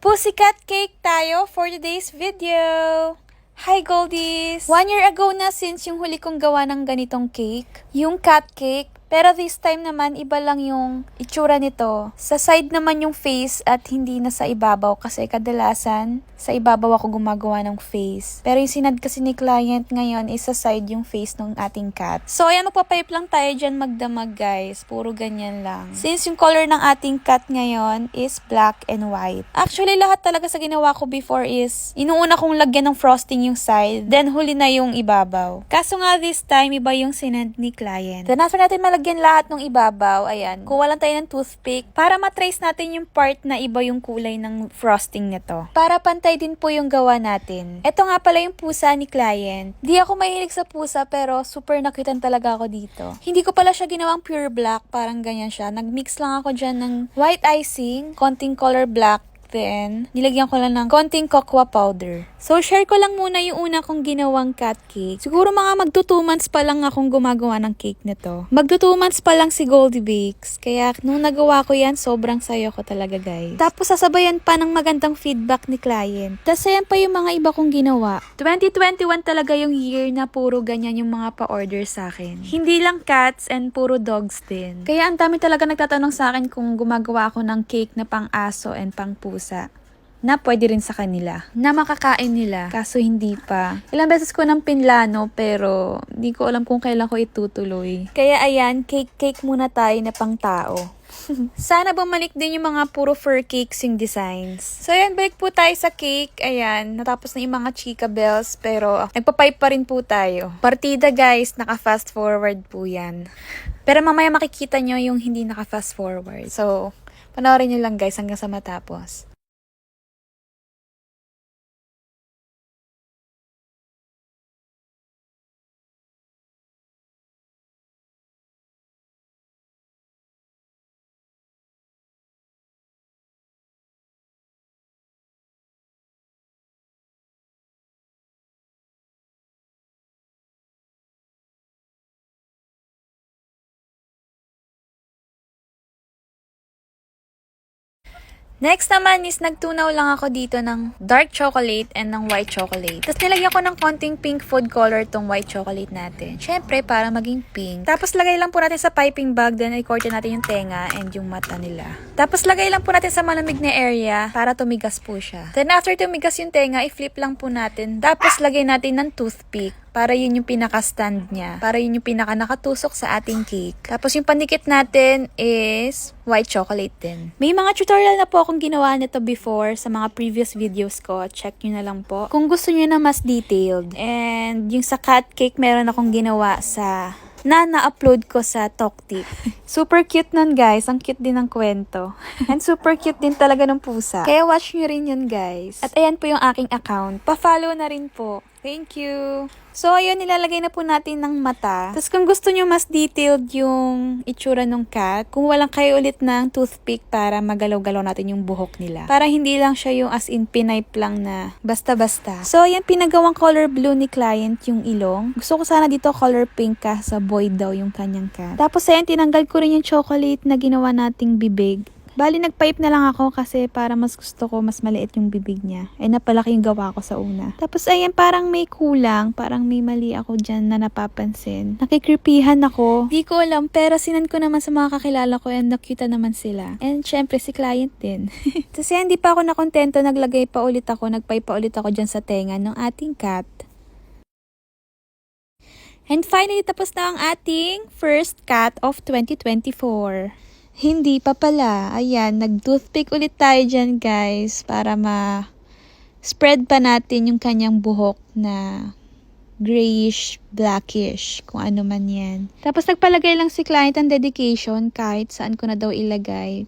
Pussycat cake tayo for today's video! Hi Goldies! 1 year ago na since yung huli kong gawa ng ganitong cake, yung cat cake. Pero this time naman, iba lang yung itsura nito. Sa side naman yung face at hindi na sa ibabaw kasi kadalasan sa ibabaw ako gumagawa ng face. Pero yung sinad kasi ni client ngayon is sa side yung face ng ating cat. So ayan, magpapipe lang tayo dyan magdamag guys. Puro ganyan lang. Since yung color ng ating cat ngayon is black and white. Actually, lahat talaga sa ginawa ko before is inuuna kong lagyan ng frosting yung side. Then huli na yung ibabaw. Kaso nga this time, iba yung sinad ni client. Then after natin malagyan lahat ng ibabaw, ayan, kuha lang tayo ng toothpick para matrace natin yung part na iba yung kulay ng frosting nito. Para pantay din po yung gawa natin. Ito nga pala yung pusa ni client. Di ako mahilig sa pusa pero super nakitan talaga ako dito. Hindi ko pala siya ginawang pure black, parang ganyan siya. Nagmix lang ako dyan ng white icing, konting color black, then nilagyan ko lang ng konting cocoa powder. So, share ko lang muna yung una kong ginawang cat cake. Siguro mga magto 2 months pa lang akong gumagawa ng cake nito. Magto 2 months pa lang si Goldie Bakes. Kaya nung nagawa ko yan, sobrang sayo ko talaga guys. Tapos sasabayan pa ng magandang feedback ni client. Tapos ayan pa yung mga iba kong ginawa. 2021 talaga yung year na puro ganyan yung mga pa-order sa akin. Hindi lang cats and puro dogs din. Kaya ang dami talaga nagtatanong sa akin kung gumagawa ako ng cake na pang aso and pang pusa. Na pwede rin sa kanila, na makakain nila, kaso hindi pa. Ilang beses ko nang pinlano, pero hindi ko alam kung kailan ko itutuloy. Kaya ayan, cake muna tayo na pang tao. Sana bumalik din yung mga puro fur cakes yung designs. So ayan, balik po tayo sa cake. Ayan, natapos na yung mga chika bells, pero nagpapipe pa rin po tayo. Partida guys, naka fast forward po yan. Pero mamaya makikita nyo yung hindi naka fast forward. So, panoorin nyo lang guys hanggang sa matapos. Next naman is nagtunaw lang ako dito ng dark chocolate and ng white chocolate. Tapos nilagyan ko ng konting pink food color tong white chocolate natin. Syempre, para maging pink. Tapos lagay lang po natin sa piping bag, then i-corte natin yung tenga and yung mata nila. Tapos lagay lang po natin sa malamig na area para tumigas po siya. Then after tumigas yung tenga, i-flip lang po natin. Tapos lagay natin ng toothpick. Para yun yung pinaka-stand niya. Para yun yung pinaka-nakatusok sa ating cake. Tapos yung pandikit natin is white chocolate din. May mga tutorial na po akong ginawa nito before sa mga previous videos ko. Check nyo na lang po. Kung gusto nyo na mas detailed. And yung sa cat cake, meron akong ginawa sa na-upload ko sa Toktik. Super cute nun guys. Ang cute din ng kwento. And super cute din talaga ng pusa. Kaya watch nyo rin yun guys. At ayan po yung aking account. Pa-follow na rin po. Thank you! So, ayun, nilalagay na po natin ng mata. Tapos, kung gusto nyo mas detailed yung itsura ng cat, kung walang kayo ulit ng toothpick para magalaw-galaw natin yung buhok nila. Para hindi lang siya yung as in pinipe lang na basta-basta. So, ayan, pinagawang color blue ni client yung ilong. Gusto ko sana dito color pink ka sa boy daw yung kanyang cat. Tapos, ayan, tinanggal ko rin yung chocolate na ginawa nating bibig. Bali, nagpipe na lang ako kasi para mas gusto ko mas maliit yung bibig niya. Ay, napalaki yung gawa ko sa una. Tapos, ayan, parang may kulang. Parang may mali ako dyan na napapansin. Nakikripihan ako. Di ko alam, pero sinan ko naman sa mga kakilala ko and nakita naman sila. And, syempre, si client din. Kasi, hindi pa ako nakontento. Naglagay pa ulit ako. Nagpipe pa ulit ako dyan sa tenga ng ating cat. And finally, tapos na ang ating first cat of 2024. Hindi pa pala. Ayan, nag-toothpick ulit tayo dyan guys para ma-spread pa natin yung kanyang buhok na grayish, blackish, kung ano man yan. Tapos nagpalagay lang si client ang dedication kahit saan ko na daw ilagay.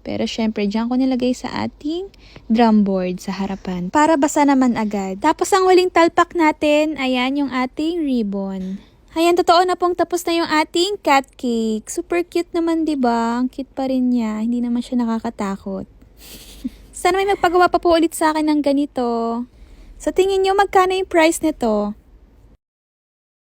Pero syempre, dyan ko nilagay sa ating drum board sa harapan para basa naman agad. Tapos ang huling talpak natin, ayan yung ating ribbon. Ayan, totoo na pong tapos na yung ating cat cake. Super cute naman, diba? Ang cute pa rin niya. Hindi naman siya nakakatakot. Sana may magpagawa pa po ulit sa akin ng ganito. So, tingin nyo magkano yung price nito?